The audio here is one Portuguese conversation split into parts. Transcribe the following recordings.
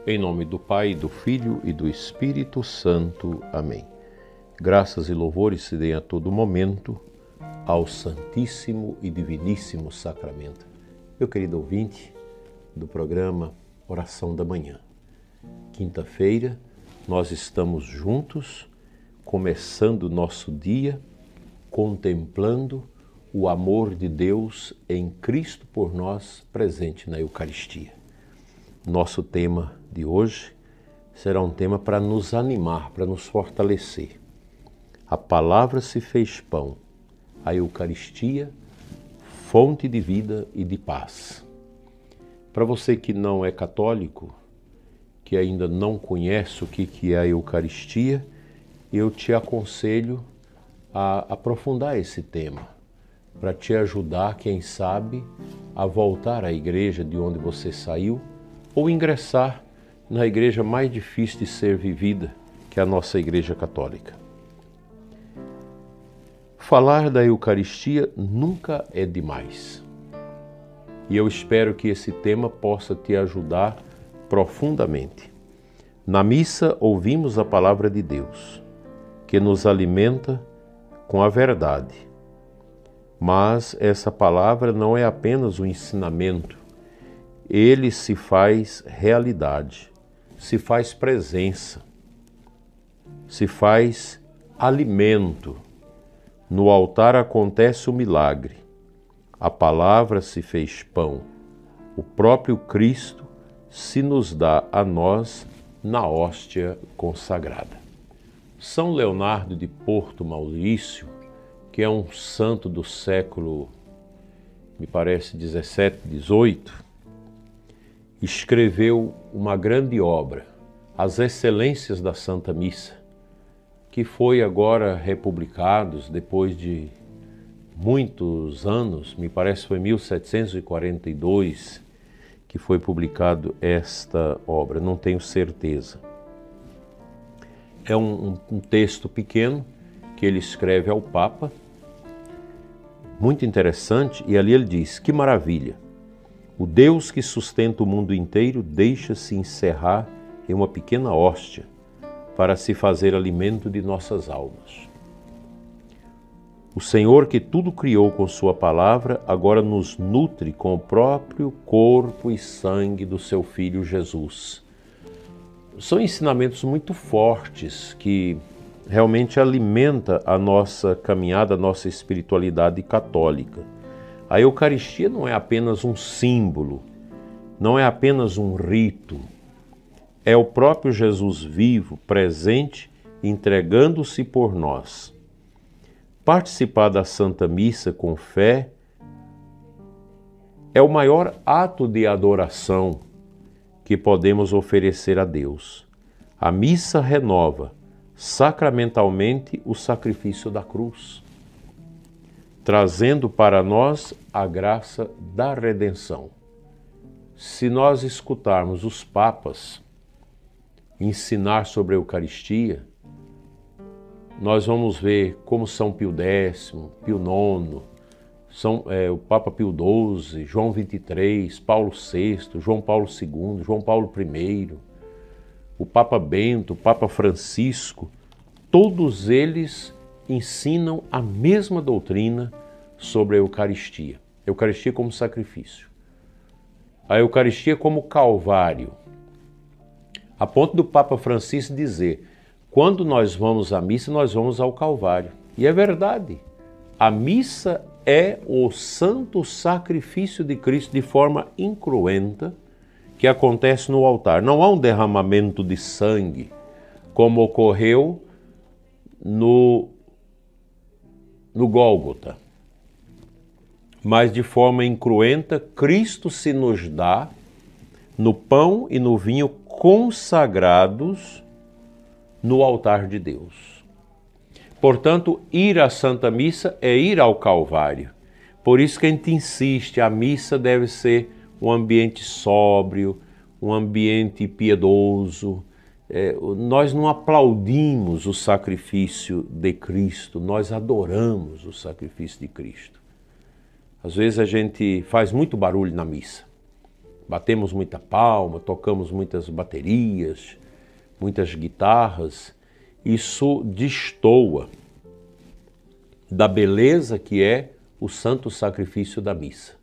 Em nome do Pai, do Filho e do Espírito Santo. Amém. Graças e louvores se deem a todo momento ao Santíssimo e Diviníssimo Sacramento. Meu querido ouvinte do programa Oração da Manhã. Quinta-feira, nós estamos juntos, começando o nosso dia, contemplando o amor de Deus em Cristo por nós, presente na Eucaristia. Nosso tema de hoje será um tema para nos animar, para nos fortalecer. A palavra se fez pão, a Eucaristia, fonte de vida e de paz. Para você que não é católico, que ainda não conhece o que é a Eucaristia, eu te aconselho a aprofundar esse tema, para te ajudar, quem sabe, a voltar à igreja de onde você saiu ou ingressar na igreja mais difícil de ser vivida, que é a nossa Igreja Católica. Falar da Eucaristia nunca é demais. E eu espero que esse tema possa te ajudar profundamente. Na missa ouvimos a palavra de Deus, que nos alimenta com a verdade. Mas essa palavra não é apenas um ensinamento. Ele se faz realidade, se faz presença, se faz alimento. No altar acontece o milagre. A palavra se fez pão. O próprio Cristo se nos dá a nós na hóstia consagrada. São Leonardo de Porto Maurício, que é um santo do século, me parece, 17, 18, escreveu uma grande obra, As Excelências da Santa Missa, que foi agora republicados depois de muitos anos, me parece foi 1742 que foi publicado esta obra, não tenho certeza. É um texto pequeno que ele escreve ao Papa, muito interessante, e ali ele diz: que maravilha! O Deus que sustenta o mundo inteiro deixa-se encerrar em uma pequena hóstia para se fazer alimento de nossas almas. O Senhor que tudo criou com sua palavra, agora nos nutre com o próprio corpo e sangue do seu Filho Jesus. São ensinamentos muito fortes que realmente alimenta a nossa caminhada, a nossa espiritualidade católica. A Eucaristia não é apenas um símbolo, não é apenas um rito. É o próprio Jesus vivo, presente, entregando-se por nós. Participar da Santa Missa com fé é o maior ato de adoração que podemos oferecer a Deus. A missa renova sacramentalmente o sacrifício da cruz, trazendo para nós a graça da redenção. Se nós escutarmos os papas ensinar sobre a Eucaristia, nós vamos ver como São Pio X, Pio IX, o Papa Pio XII, João XXIII, Paulo VI, João Paulo II, João Paulo I, o Papa Bento, o Papa Francisco, todos eles ensinam a mesma doutrina sobre a Eucaristia. A Eucaristia como sacrifício. A Eucaristia como Calvário. A ponto do Papa Francisco dizer: quando nós vamos à missa, nós vamos ao Calvário. E é verdade. A missa é o santo sacrifício de Cristo de forma incruenta que acontece no altar. Não há um derramamento de sangue, como ocorreu no Gólgota. Mas de forma incruenta, Cristo se nos dá no pão e no vinho consagrados no altar de Deus. Portanto, ir à Santa Missa é ir ao Calvário. Por isso que a gente insiste, a missa deve ser um ambiente sóbrio, um ambiente piedoso. Nós não aplaudimos o sacrifício de Cristo, nós adoramos o sacrifício de Cristo. Às vezes a gente faz muito barulho na missa, batemos muita palma, tocamos muitas baterias, muitas guitarras, isso destoa da beleza que é o santo sacrifício da missa.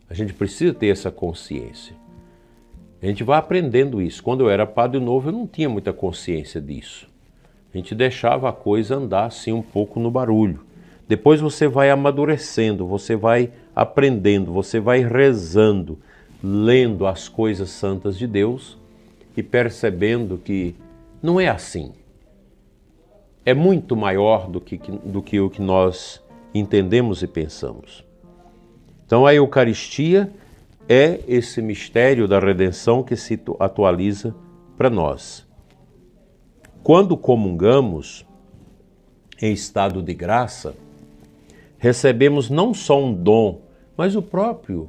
A gente precisa ter essa consciência. A gente vai aprendendo isso. Quando eu era padre novo, eu não tinha muita consciência disso. A gente deixava a coisa andar assim um pouco no barulho. Depois você vai amadurecendo, você vai aprendendo, você vai rezando, lendo as coisas santas de Deus e percebendo que não é assim. É muito maior do que o que nós entendemos e pensamos. Então a Eucaristia é esse mistério da redenção que se atualiza para nós. Quando comungamos em estado de graça, recebemos não só um dom, mas o próprio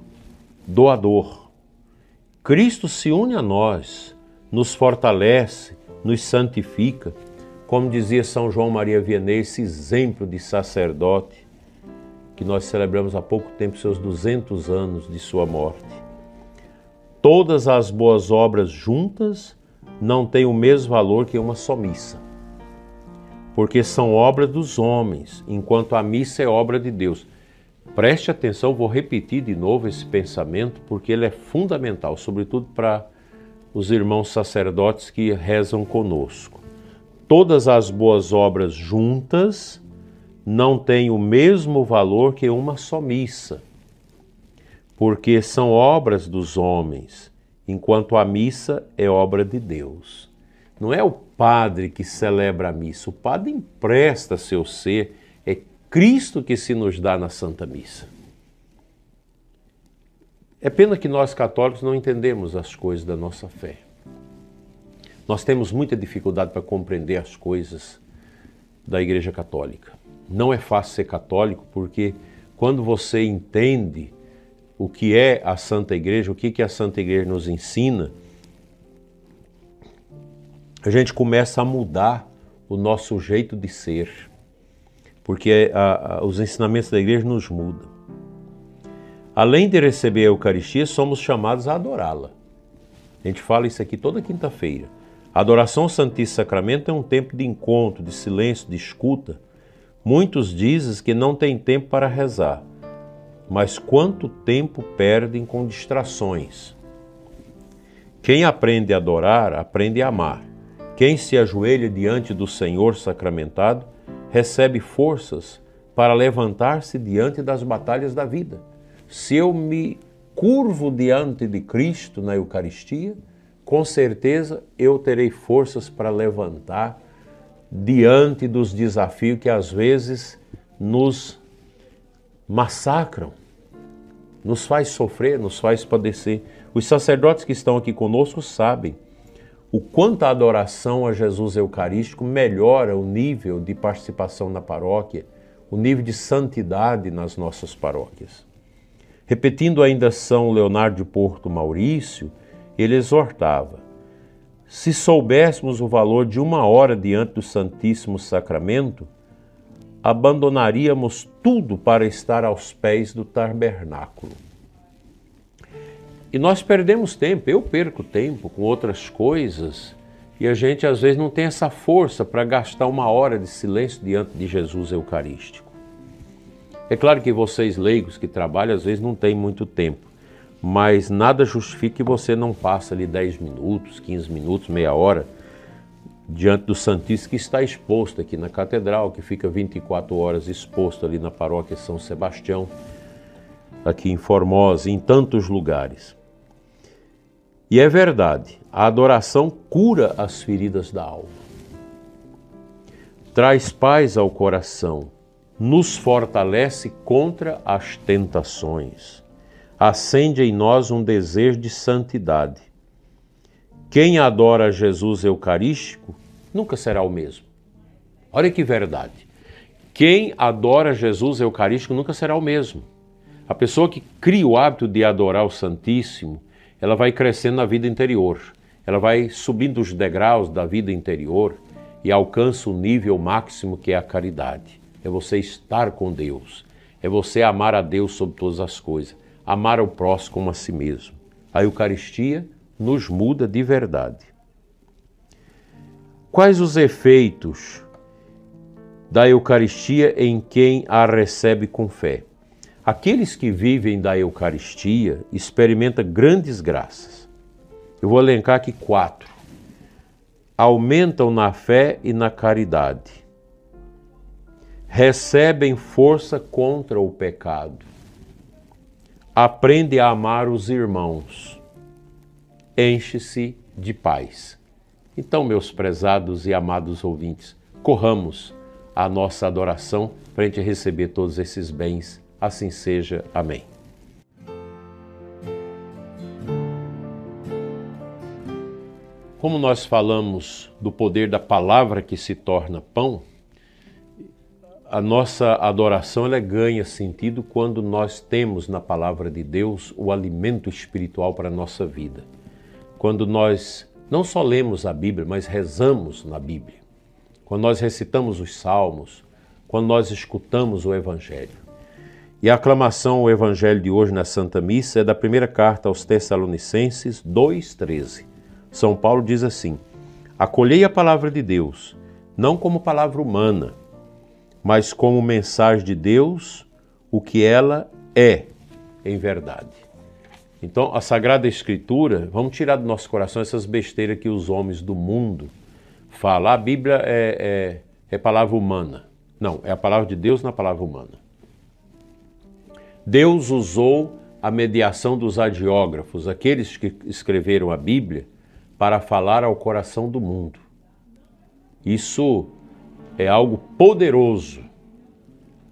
doador. Cristo se une a nós, nos fortalece, nos santifica, como dizia São João Maria Vianney, esse exemplo de sacerdote, que nós celebramos há pouco tempo seus 200 anos de sua morte. Todas as boas obras juntas não têm o mesmo valor que uma só missa, porque são obras dos homens, enquanto a missa é obra de Deus. Preste atenção, vou repetir de novo esse pensamento, porque ele é fundamental, sobretudo para os irmãos sacerdotes que rezam conosco. Todas as boas obras juntas não têm o mesmo valor que uma só missa, porque são obras dos homens, enquanto a missa é obra de Deus. Não é o padre que celebra a missa, o padre empresta seu ser, é Cristo que se nos dá na Santa Missa. É pena que nós católicos não entendemos as coisas da nossa fé. Nós temos muita dificuldade para compreender as coisas da Igreja Católica. Não é fácil ser católico porque quando você entende o que é a Santa Igreja, o que a Santa Igreja nos ensina, a gente começa a mudar o nosso jeito de ser, porque os ensinamentos da Igreja nos mudam. Além de receber a Eucaristia, somos chamados a adorá-la. A gente fala isso aqui toda quinta-feira. A adoração ao Santíssimo Sacramento é um tempo de encontro, de silêncio, de escuta. Muitos dizem que não tem tempo para rezar, mas quanto tempo perdem com distrações. Quem aprende a adorar, aprende a amar. Quem se ajoelha diante do Senhor sacramentado, recebe forças para levantar-se diante das batalhas da vida. Se eu me curvo diante de Cristo na Eucaristia, com certeza eu terei forças para levantar diante dos desafios que às vezes nos massacram, nos faz sofrer, nos faz padecer. Os sacerdotes que estão aqui conosco sabem o quanto a adoração a Jesus Eucarístico melhora o nível de participação na paróquia, o nível de santidade nas nossas paróquias. Repetindo ainda São Leonardo de Porto Maurício, ele exortava: se soubéssemos o valor de 1 hora diante do Santíssimo Sacramento, abandonaríamos tudo para estar aos pés do tabernáculo. E nós perdemos tempo, eu perco tempo com outras coisas, e a gente às vezes não tem essa força para gastar 1 hora de silêncio diante de Jesus Eucarístico. É claro que vocês leigos que trabalham às vezes não têm muito tempo, mas nada justifica que você não passe ali 10 minutos, 15 minutos, meia hora, diante do Santíssimo que está exposto aqui na Catedral, que fica 24 horas exposto ali na Paróquia São Sebastião, aqui em Formosa, em tantos lugares. E é verdade, a adoração cura as feridas da alma, traz paz ao coração, nos fortalece contra as tentações, acende em nós um desejo de santidade. Quem adora Jesus Eucarístico nunca será o mesmo. Olha que verdade. Quem adora Jesus Eucarístico nunca será o mesmo. A pessoa que cria o hábito de adorar o Santíssimo, ela vai crescendo na vida interior. Ela vai subindo os degraus da vida interior e alcança o nível máximo que é a caridade. É você estar com Deus. É você amar a Deus sobre todas as coisas. Amar o próximo como a si mesmo. A Eucaristia nos muda de verdade. Quais os efeitos da Eucaristia em quem a recebe com fé? Aqueles que vivem da Eucaristia experimentam grandes graças. Eu vou elencar aqui 4. Aumentam na fé e na caridade. Recebem força contra o pecado. Aprende a amar os irmãos. Enche-se de paz. Então, meus prezados e amados ouvintes, corramos a nossa adoração para a gente receber todos esses bens. Assim seja. Amém. Como nós falamos do poder da palavra que se torna pão, a nossa adoração ela ganha sentido quando nós temos na palavra de Deus o alimento espiritual para a nossa vida. Quando nós não só lemos a Bíblia, mas rezamos na Bíblia. Quando nós recitamos os salmos, quando nós escutamos o Evangelho. E a aclamação ao Evangelho de hoje na Santa Missa é da primeira carta aos Tessalonicenses 2,13. São Paulo diz assim: acolhei a palavra de Deus, não como palavra humana, mas como mensagem de Deus, o que ela é em verdade. Então, a Sagrada Escritura, vamos tirar do nosso coração essas besteiras que os homens do mundo falam. A Bíblia é palavra humana. Não, é a palavra de Deus na palavra humana. Deus usou a mediação dos hagiógrafos, aqueles que escreveram a Bíblia, para falar ao coração do mundo. Isso é algo poderoso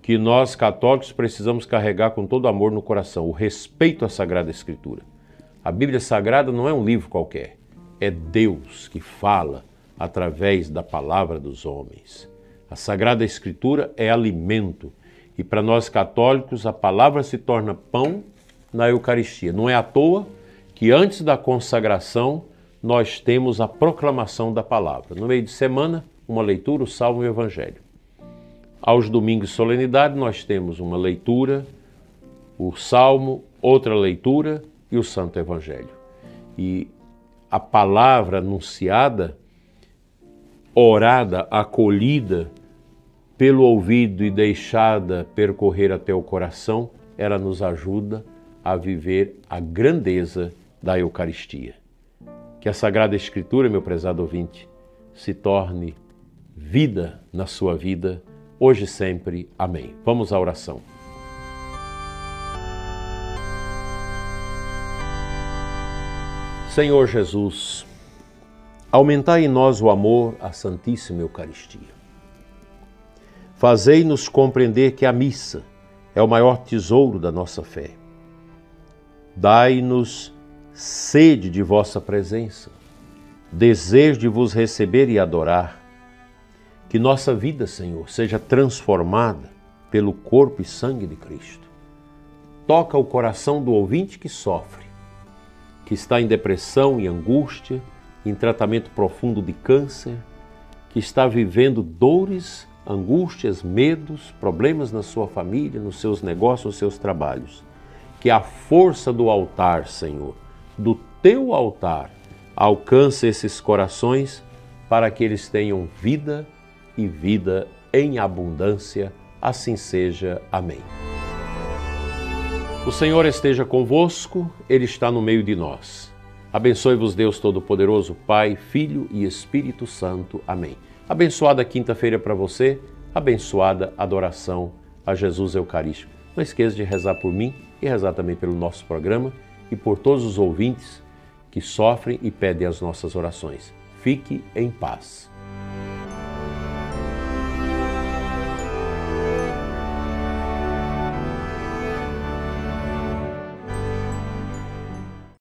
que nós católicos precisamos carregar com todo amor no coração, o respeito à Sagrada Escritura. A Bíblia Sagrada não é um livro qualquer, é Deus que fala através da palavra dos homens. A Sagrada Escritura é alimento e para nós católicos a palavra se torna pão na Eucaristia. Não é à toa que antes da consagração nós temos a proclamação da palavra. No meio de semana, uma leitura, o Salmo e o Evangelho. Aos domingos de solenidade, nós temos uma leitura, o Salmo, outra leitura e o Santo Evangelho. E a palavra anunciada, orada, acolhida pelo ouvido e deixada percorrer até o coração, ela nos ajuda a viver a grandeza da Eucaristia. Que a Sagrada Escritura, meu prezado ouvinte, se torne vida na sua vida, hoje e sempre. Amém. Vamos à oração. Senhor Jesus, aumentai em nós o amor à Santíssima Eucaristia. Fazei-nos compreender que a missa é o maior tesouro da nossa fé. Dai-nos sede de vossa presença, desejo de vos receber e adorar. Que nossa vida, Senhor, seja transformada pelo corpo e sangue de Cristo. Toca o coração do ouvinte que sofre, que está em depressão e angústia, em tratamento profundo de câncer, que está vivendo dores, angústias, medos, problemas na sua família, nos seus negócios, nos seus trabalhos. Que a força do altar, Senhor, do teu altar, alcance esses corações para que eles tenham vida e vida em abundância. Assim seja. Amém. O Senhor esteja convosco, Ele está no meio de nós. Abençoe-vos Deus Todo-Poderoso, Pai, Filho e Espírito Santo. Amém. Abençoada quinta-feira para você, abençoada adoração a Jesus Eucarístico. Não esqueça de rezar por mim e rezar também pelo nosso programa e por todos os ouvintes que sofrem e pedem as nossas orações. Fique em paz.